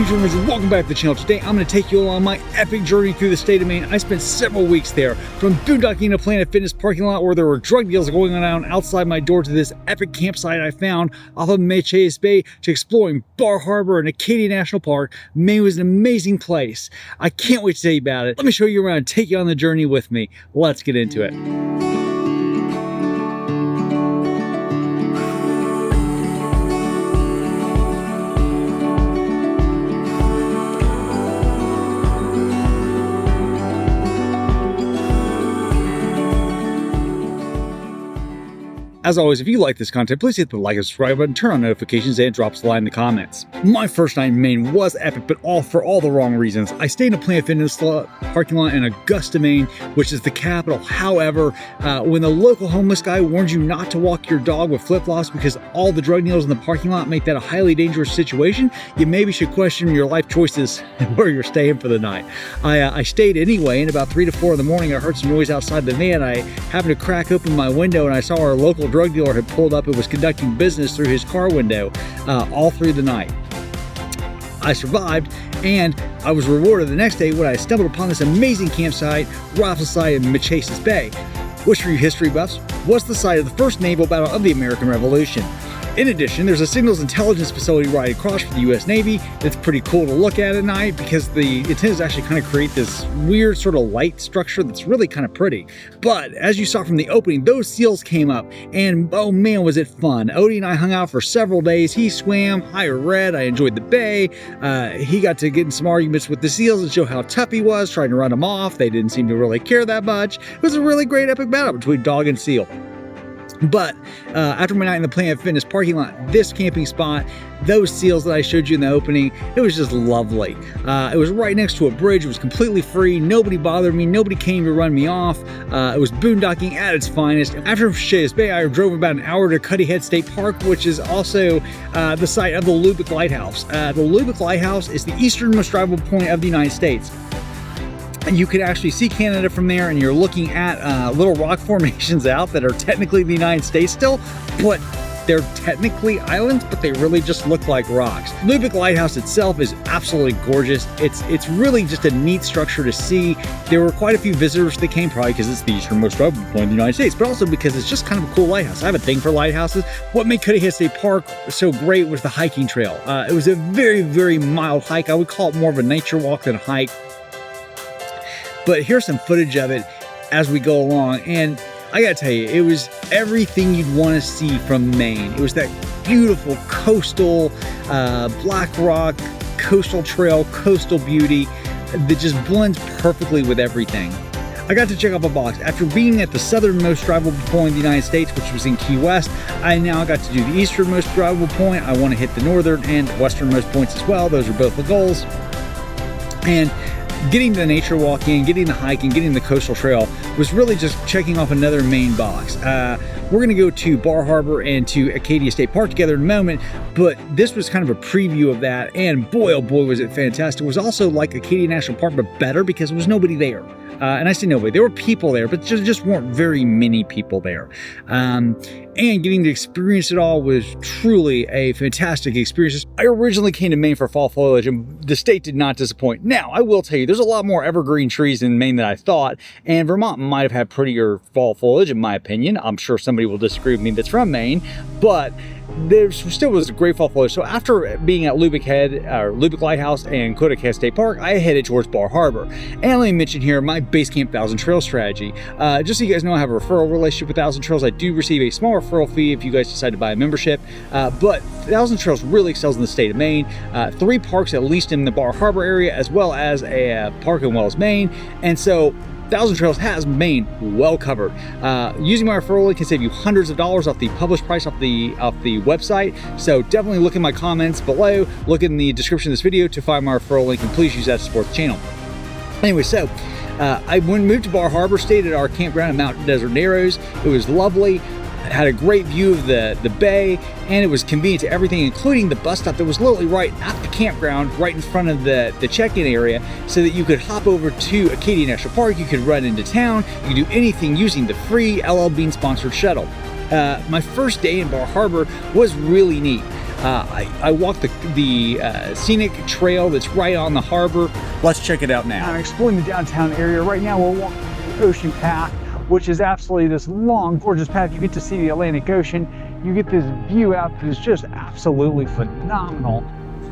Greetings, and welcome back to the channel. Today I'm going to take you along my epic journey through the state of Maine. I spent several weeks there, from boondocking to Planet Fitness parking lot where there were drug deals going on outside my door to this epic campsite I found off of Machias Bay to exploring Bar Harbor and Acadia National Park. Maine was an amazing place. I can't wait to tell you about it. Let me show you around and take you on the journey with me. Let's get into it. As always, if you like this content, please hit the like and subscribe button, turn on notifications, and drop us a line in the comments. My first night in Maine was epic, but all for all the wrong reasons. I stayed in a Planet Fitness parking lot in Augusta, Maine, which is the capital. However, when the local homeless guy warned you not to walk your dog with flip-flops because all the drug dealers in the parking lot make that a highly dangerous situation, you maybe should question your life choices and where you're staying for the night. I stayed anyway, and about 3 to 4 in the morning, I heard some noise outside the van. I happened to crack open my window, and I saw our local drug dealer had pulled up and was conducting business through his car window all through the night. I survived, and I was rewarded the next day when I stumbled upon this amazing campsite right off the side of Machias Bay, which for you history buffs was the site of the first naval battle of the American Revolution. In addition, there's a signals intelligence facility right across from the U.S. Navy that's pretty cool to look at night because the intent is actually kind of create this weird sort of light structure that's really kind of pretty. But as you saw from the opening, those seals came up, and oh man, was it fun. Odie and I hung out for several days. He swam, I read, I enjoyed the bay. He got to get in some arguments with the seals and show how tough he was, trying to run them off. They didn't seem to really care that much. It was a really great epic battle between dog and seal. But after my night in the Planet Fitness parking lot, this camping spot, those seals that I showed you in the opening, it was just lovely. It was right next to a bridge. It was completely free. Nobody bothered me. Nobody came to run me off. It was boondocking at its finest. After Machias Bay, I drove about an hour to Quoddy Head State Park, which is also the site of the Lubick Lighthouse. The Lubick Lighthouse is the easternmost drivable point of the United States. And you can actually see Canada from there, and you're looking at little rock formations out that are technically the United States still, but they're technically islands, but they really just look like rocks. Lubick Lighthouse itself is absolutely gorgeous. It's really just a neat structure to see. There were quite a few visitors that came, probably because it's the easternmost drivable point in the United States, but also because it's just kind of a cool lighthouse. I have a thing for lighthouses. What made Quoddy Head State Park so great was the hiking trail. It was a very, very mild hike. I would call it more of a nature walk than a hike. But here's some footage of it as we go along, and I gotta tell you, it was everything you'd want to see from Maine. It was that beautiful coastal, black rock, coastal trail, coastal beauty that just blends perfectly with everything. I got to check off a box. After being at the southernmost drivable point in the United States, which was in Key West, I now got to do the easternmost drivable point. I want to hit the northern and westernmost points as well. Those are both the goals. And getting the nature walk in, getting the hiking, getting the coastal trail was really just checking off another Maine box. We're going to go to Bar Harbor and to Acadia State Park together in a moment, but this was kind of a preview of that, and boy, oh boy, was it fantastic. It was also like Acadia National Park, but better because there was nobody there. And I say nobody, there were people there, but just weren't very many people there. And getting to experience it all was truly a fantastic experience. I originally came to Maine for fall foliage, and the state did not disappoint. Now, I will tell you, there's a lot more evergreen trees in Maine than I thought, and Vermont might have had prettier fall foliage, in my opinion. I'm sure somebody will disagree with me that's from Maine, but there still was a great fall foliage. So after being at Lubick Head, or Lubick Lighthouse and Quoddy Head State Park, I headed towards Bar Harbor. And let me mention here my Base Camp Thousand Trail strategy. Just so you guys know, I have a referral relationship with Thousand Trails. I do receive a small referral fee if you guys decide to buy a membership. But Thousand Trails really excels in the state of Maine. 3 parks at least in the Bar Harbor area, as well as a park in Wells, Maine. And so Thousand Trails has Maine well covered. Using my referral link can save you hundreds of dollars off the published price off the website. So definitely look in my comments below, look in the description of this video to find my referral link, and please use that to support the channel. Anyway, so I moved to Bar Harbor, stayed at our campground at Mount Desert Narrows. It was lovely. It had a great view of the bay, and it was convenient to everything, including the bus stop that was literally right at the campground, right in front of the check-in area, so that you could hop over to Acadia National Park, you could run into town, you could do anything using the free LL Bean sponsored shuttle. My first day in Bar Harbor was really neat. I walked the scenic trail that's right on the harbor. Let's check it out now. I'm exploring the downtown area. Right now we're walking the Ocean Path, which is absolutely this long, gorgeous path. You get to see the Atlantic Ocean. You get this view out that is just absolutely phenomenal.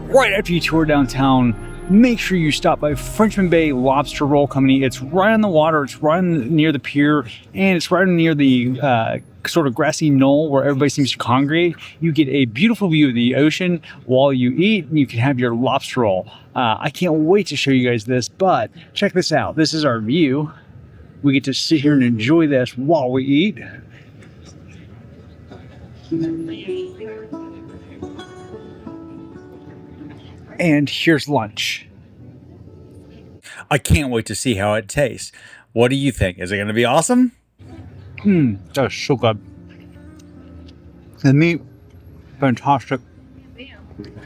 Right after you tour downtown, make sure you stop by Frenchman Bay Lobster Roll Company. It's right on the water, it's right near the pier, and it's right near the sort of grassy knoll where everybody seems to congregate. You get a beautiful view of the ocean while you eat, and you can have your lobster roll. I can't wait to show you guys this, but check this out. This is our view. We get to sit here and enjoy this while we eat. And here's lunch. I can't wait to see how it tastes. What do you think? Is it going to be awesome? That's so good. The meat, fantastic.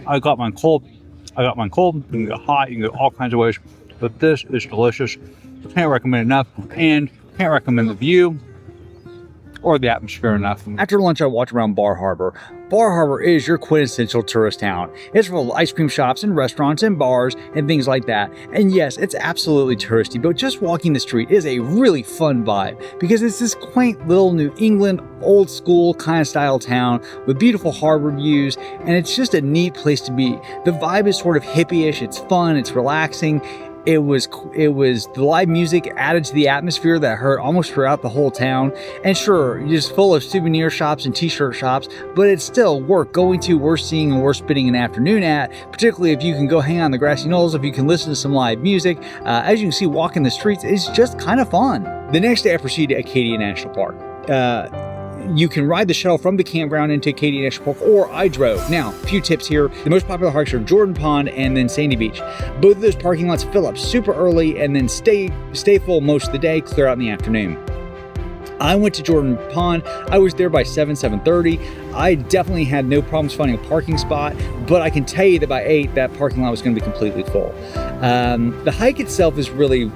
I got mine cold. You can get hot, you can go all kinds of ways. But this is delicious. Can't recommend enough. And can't recommend the view or the atmosphere enough. After lunch, I walked around Bar Harbor. Bar Harbor is your quintessential tourist town. It's full of ice cream shops and restaurants and bars and things like that. And yes, it's absolutely touristy, but just walking the street is a really fun vibe because it's this quaint little New England, old school kind of style town with beautiful harbor views, and it's just a neat place to be. The vibe is sort of hippie-ish, it's fun, it's relaxing. It was the live music added to the atmosphere that I heard almost throughout the whole town. And sure, just full of souvenir shops and t-shirt shops, but it's still worth going to, worth seeing, and worth spending an afternoon at, particularly if you can go hang on the grassy knolls, if you can listen to some live music. As you can see, walking the streets is just kind of fun. The next day I proceeded to Acadia National Park. You can ride the shuttle from the campground into Acadia National Park, or I drove. Now, a few tips here. The most popular hikes are Jordan Pond and then Sandy Beach. Both of those parking lots fill up super early and then stay full most of the day, clear out in the afternoon. I went to Jordan Pond. I was there by 7:30. I definitely had no problems finding a parking spot, but I can tell you that by 8, that parking lot was going to be completely full. The hike itself is really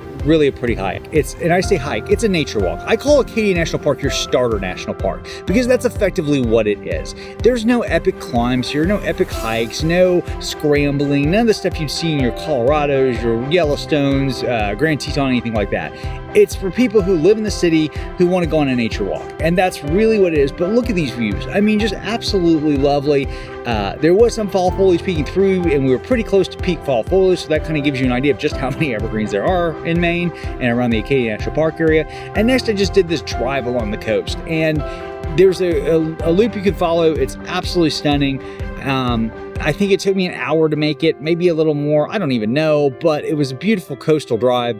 a pretty hike. And I say hike, it's a nature walk. I call Acadia National Park your starter national park because that's effectively what it is. There's no epic climbs here, no epic hikes, no scrambling, none of the stuff you'd see in your Colorados, your Yellowstones, Grand Teton, anything like that. It's for people who live in the city who want to go on a nature walk, and that's really what it is. But look at these views. I mean, just absolutely lovely. There was some fall foliage peeking through, and we were pretty close to peak fall foliage, so that kind of gives you an idea of just how many evergreens there are in Maine and around the Acadia National Park area. And next I just did this drive along the coast, and there's a loop you can follow. It's absolutely stunning. I think it took me an hour to make it, maybe a little more, I don't even know, but it was a beautiful coastal drive.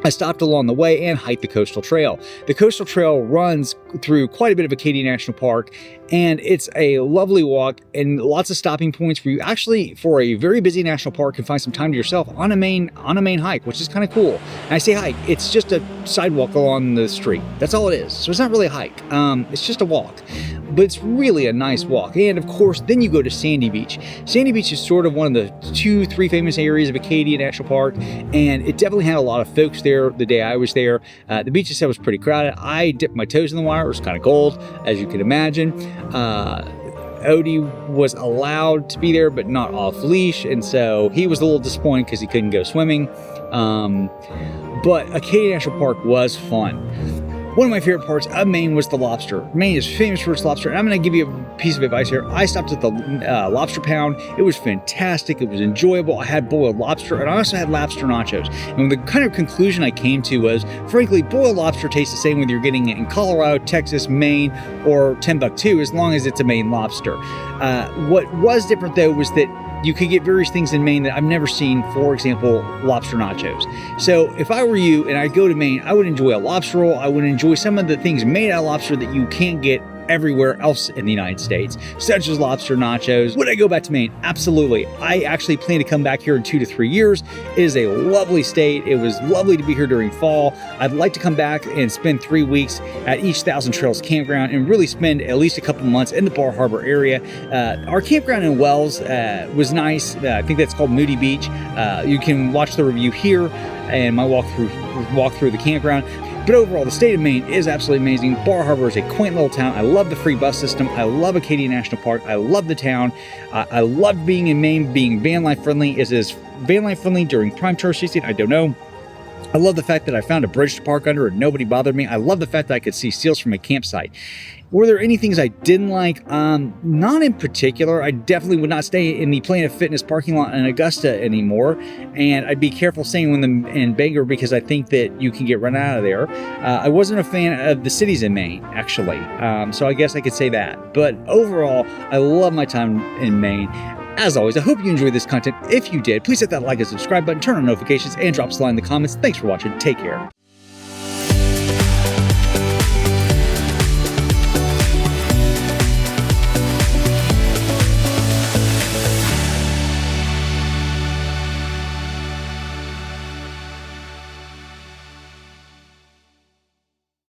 I stopped along the way and hiked the coastal trail. The coastal trail runs through quite a bit of Acadia National Park, and it's a lovely walk and lots of stopping points where you actually, for a very busy national park, can find some time to yourself on a main hike, which is kind of cool. And I say hike, it's just a sidewalk along the street. That's all it is. So it's not really a hike. It's just a walk. But it's really a nice walk. And of course, then you go to Sandy Beach. Sandy Beach is sort of one of the 2-3 famous areas of Acadia National Park, and it definitely had a lot of folks there the day I was there. The beach itself was pretty crowded. I dipped my toes in the water. It was kind of cold, as you can imagine. Odie was allowed to be there, but not off leash, and so he was a little disappointed because he couldn't go swimming. But Acadia National Park was fun. One of my favorite parts of Maine was the lobster. Maine is famous for its lobster, and I'm going to give you a piece of advice here. I stopped at the Lobster Pound. It was fantastic. It was enjoyable. I had boiled lobster, and I also had lobster nachos. And the kind of conclusion I came to was, frankly, boiled lobster tastes the same whether you're getting it in Colorado, Texas, Maine, or Timbuktu, as long as it's a Maine lobster. What was different, though, was that you could get various things in Maine that I've never seen, for example, lobster nachos. So if I were you and I go to Maine, I would enjoy a lobster roll. I would enjoy some of the things made out of lobster that you can't get everywhere else in the United States, such as lobster nachos. Would I go back to Maine? Absolutely. I actually plan to come back here in 2 to 3 years. It is a lovely state. It was lovely to be here during fall. I'd like to come back and spend 3 weeks at each Thousand Trails campground and really spend at least a couple months in the Bar Harbor area. Our campground in Wells was nice. I think that's called Moody Beach. You can watch the review here and my walk through the campground. But overall, the state of Maine is absolutely amazing. Bar Harbor is a quaint little town. I love the free bus system. I love Acadia National Park. I love the town. I love being in Maine, being van life friendly. Is this van life friendly during prime tourist season? I don't know. I love the fact that I found a bridge to park under and nobody bothered me. I love the fact that I could see seals from my campsite. Were there any things I didn't like? Not in particular. I definitely would not stay in the Planet Fitness parking lot in Augusta anymore, and I'd be careful staying in Bangor because I think that you can get run out of there. I wasn't a fan of the cities in Maine, actually, so I guess I could say that. But overall, I love my time in Maine. As always, I hope you enjoyed this content. If you did, please hit that like and subscribe button, turn on notifications, and drop us a line in the comments. Thanks for watching. Take care.